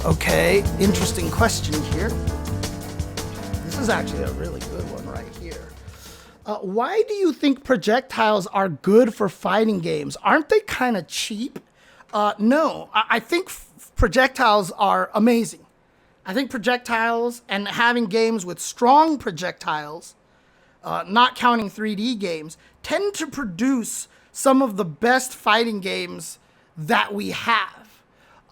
Okay, interesting question here. This is actually a really good one right here. Why do you think projectiles are good for fighting games? Aren't they kind of cheap? No, I think projectiles are amazing. I think projectiles and having games with strong projectiles, not counting 3D games, tend to produce some of the best fighting games that we have.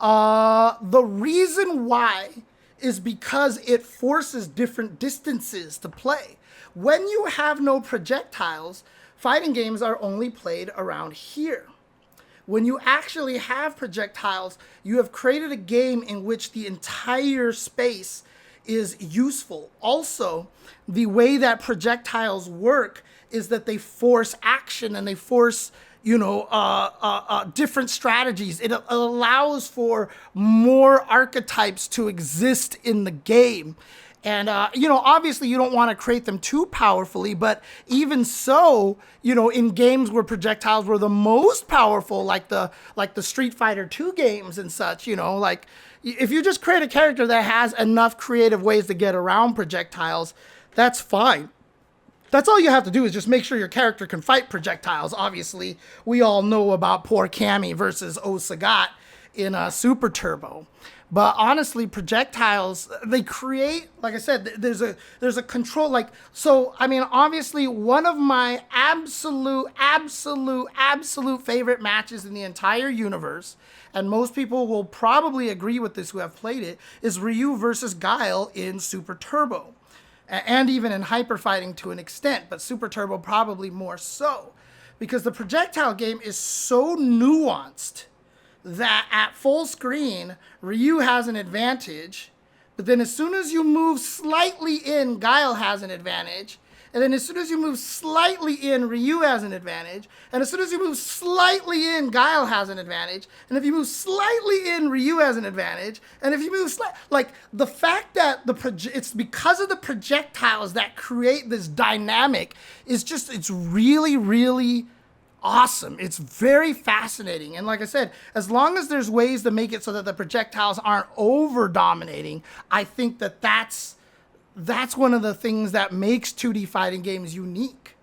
The reason why is because it forces different distances to play. When you have no projectiles, fighting games are only played around here. When you actually have projectiles, you have created a game in which the entire space is useful. Also, the way that projectiles work is that they force action and they force different strategies. It allows for more archetypes to exist in the game. And, obviously you don't want to create them too powerfully, but even so, in games where projectiles were the most powerful, like the Street Fighter 2 games and such, if you just create a character that has enough creative ways to get around projectiles, that's fine. That's all you have to do is just make sure your character can fight projectiles. Obviously, we all know about poor Cammy versus Sagat in Super Turbo. But honestly, projectiles, they create, like I said, there's a control, obviously one of my absolute favorite matches in the entire universe, and most people will probably agree with this who have played it, is Ryu versus Guile in Super Turbo. And even in Hyper Fighting to an extent, but Super Turbo probably more so. Because the projectile game is so nuanced that at full screen, Ryu has an advantage, but then as soon as you move slightly in, Guile has an advantage, and then as soon as you move slightly in, Ryu has an advantage, and as soon as you move slightly in, Guile has an advantage, and if you move slightly in, Ryu has an advantage, and if you move the fact that it's because of the projectiles that create this dynamic it's really, really awesome. It's very fascinating. And like I said, as long as there's ways to make it so that the projectiles aren't over dominating, I think that's one of the things that makes 2D fighting games unique.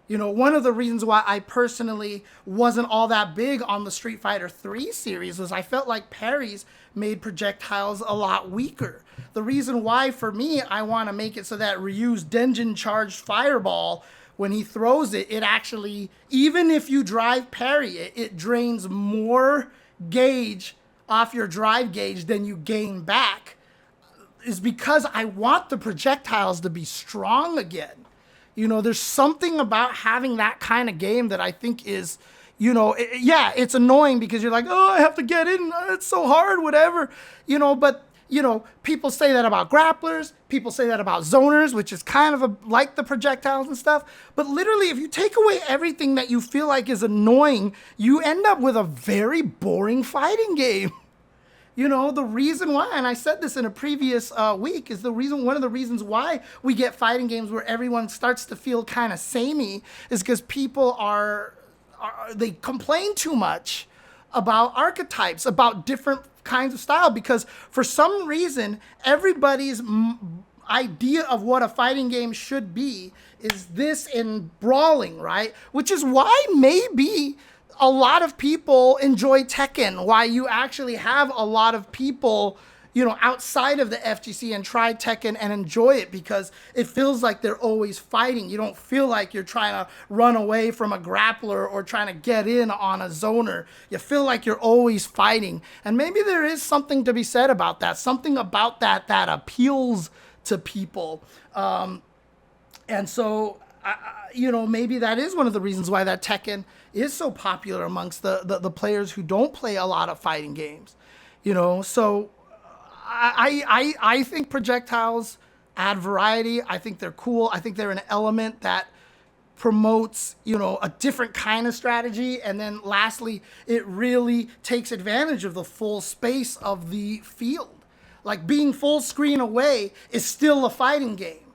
One of the reasons why I personally wasn't all that big on the Street Fighter 3 series was I felt like parries made projectiles a lot weaker. The reason why, for me, I want to make it so that Ryu's Denjin charged fireball, when he throws it, it actually, even if you drive parry it drains more gauge off your drive gauge than you gain back, is because I want the projectiles to be strong again. There's something about having that kind of game that I think is, it's annoying because you're like, oh, I have to get in. It's so hard, whatever, but people say that about grapplers. People say that about zoners, which is kind of like the projectiles and stuff. But literally, if you take away everything that you feel like is annoying, you end up with a very boring fighting game. The reason why, and I said this in a previous week, is one of the reasons why we get fighting games where everyone starts to feel kind of samey is because people they complain too much about archetypes, about different kinds of style, because for some reason, everybody's idea of what a fighting game should be is this in brawling, right? Which is why maybe a lot of people enjoy Tekken, why you actually have a lot of people, outside of the FGC and try Tekken and enjoy it, because it feels like they're always fighting. You don't feel like you're trying to run away from a grappler or trying to get in on a zoner. You feel like you're always fighting. And maybe there is something to be said about that, something about that appeals to people. And so, maybe that is one of the reasons why that Tekken is so popular amongst the players who don't play a lot of fighting games. So I think projectiles add variety. I think they're cool. I think they're an element that promotes, a different kind of strategy. And then lastly, it really takes advantage of the full space of the field. Like being full screen away is still a fighting game.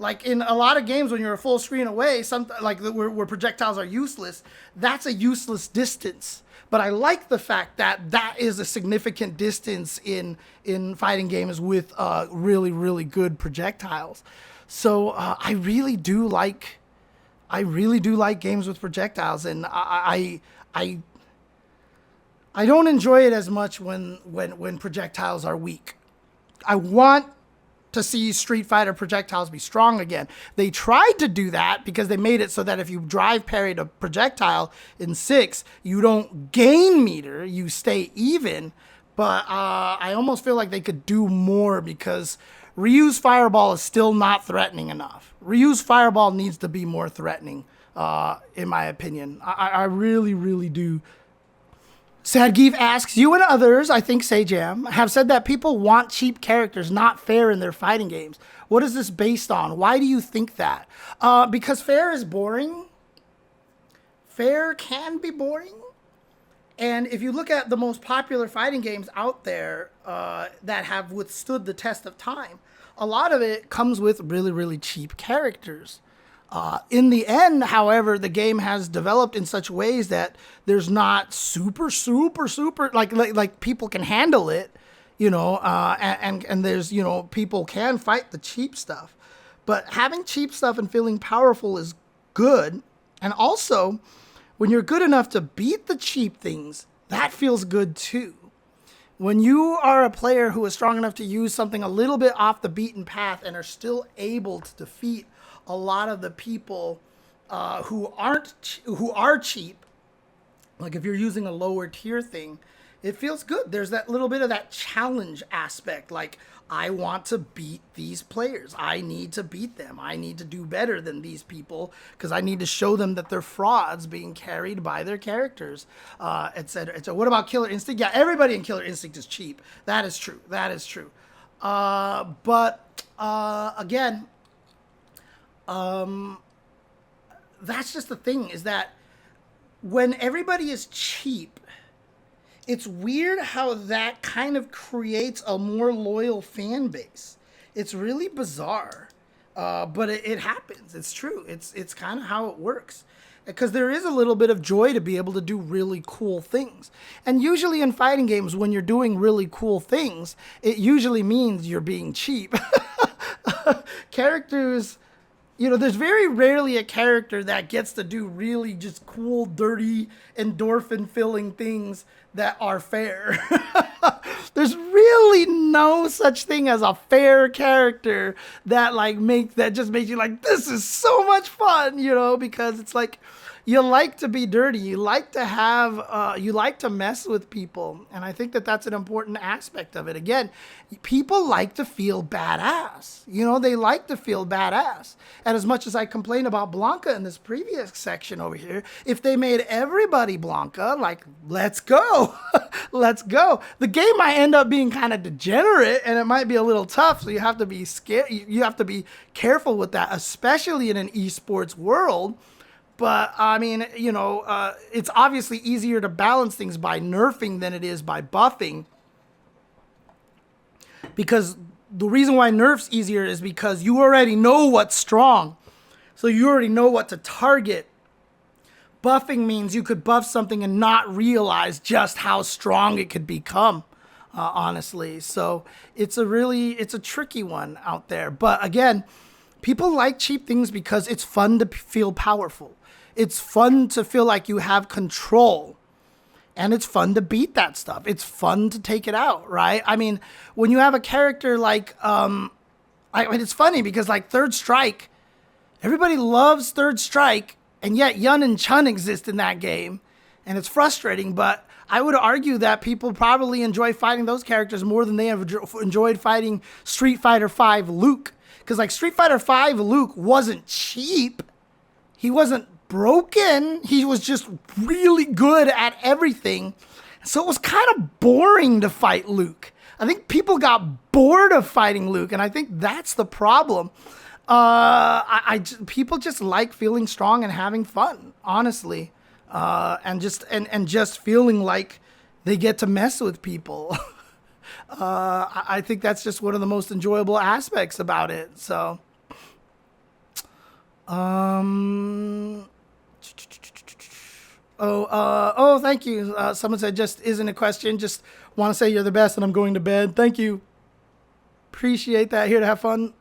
Like in a lot of games, when you're a full screen away, where projectiles are useless, that's a useless distance. But I like the fact that that is a significant distance in fighting games with really, really good projectiles. So I really do like games with projectiles, and I don't enjoy it as much when projectiles are weak. I want to see Street Fighter projectiles be strong again. They tried to do that because they made it so that if you drive parried a projectile in 6, you don't gain meter, you stay even. But I almost feel like they could do more because Ryu's Fireball is still not threatening enough. Ryu's Fireball needs to be more threatening, in my opinion. I really, really do. Sadgeef asks, you and others, I think Sajam, have said that people want cheap characters, not fair in their fighting games. What is this based on? Why do you think that? Because fair is boring. Fair can be boring. And if you look at the most popular fighting games out there that have withstood the test of time, a lot of it comes with really, really cheap characters. In the end, however, the game has developed in such ways that there's not super like people can handle it, and there's, people can fight the cheap stuff. But having cheap stuff and feeling powerful is good. And also, when you're good enough to beat the cheap things, that feels good too. When you are a player who is strong enough to use something a little bit off the beaten path and are still able to defeat a lot of the people who are cheap, like if you're using a lower tier thing, it feels good. There's that little bit of that challenge aspect. Like, I want to beat these players. I need to beat them. I need to do better than these people because I need to show them that they're frauds being carried by their characters, etc. So what about Killer Instinct? Yeah, everybody in Killer Instinct is cheap. That is true. That is true. Again, that's just the thing, is that when everybody is cheap, it's weird how that kind of creates a more loyal fan base. It's really bizarre, but it happens. It's true. It's kind of how it works. Because there is a little bit of joy to be able to do really cool things. And usually in fighting games, when you're doing really cool things, it usually means you're being cheap. Characters... there's very rarely a character that gets to do really just cool, dirty, endorphin-filling things that are fair. There's really no such thing as a fair character that just makes you like, this is so much fun, because it's like, you like to be dirty. You like to you like to mess with people. And I think that that's an important aspect of it. Again, people like to feel badass. They like to feel badass. And as much as I complain about Blanca in this previous section over here, if they made everybody Blanca, let's go. Let's go. The game might end up being kind of degenerate and it might be a little tough. So you have to be scared. You have to be careful with that, especially in an esports world. But, I mean, it's obviously easier to balance things by nerfing than it is by buffing. Because the reason why nerf's easier is because you already know what's strong. So you already know what to target. Buffing means you could buff something and not realize just how strong it could become, honestly. So it's a tricky one out there. But, again, people like cheap things because it's fun to feel powerful. It's fun to feel like you have control, and it's fun to beat that stuff. It's fun to take it out, right? I mean, when you have a character like, it's funny because like Third Strike, everybody loves Third Strike, and yet Yun and Chen exist in that game, and it's frustrating, but I would argue that people probably enjoy fighting those characters more than they have enjoyed fighting Street Fighter V Luke. Because like Street Fighter V Luke wasn't cheap. He wasn't broken. He was just really good at everything. So it was kind of boring to fight Luke. I think people got bored of fighting Luke, and I think that's the problem. People just like feeling strong and having fun, honestly, and just feeling like they get to mess with people. I think that's just one of the most enjoyable aspects about it. So, Um. Oh, thank you. Someone said, just isn't a question. Just want to say you're the best and I'm going to bed. Thank you. Appreciate that. Here to have fun.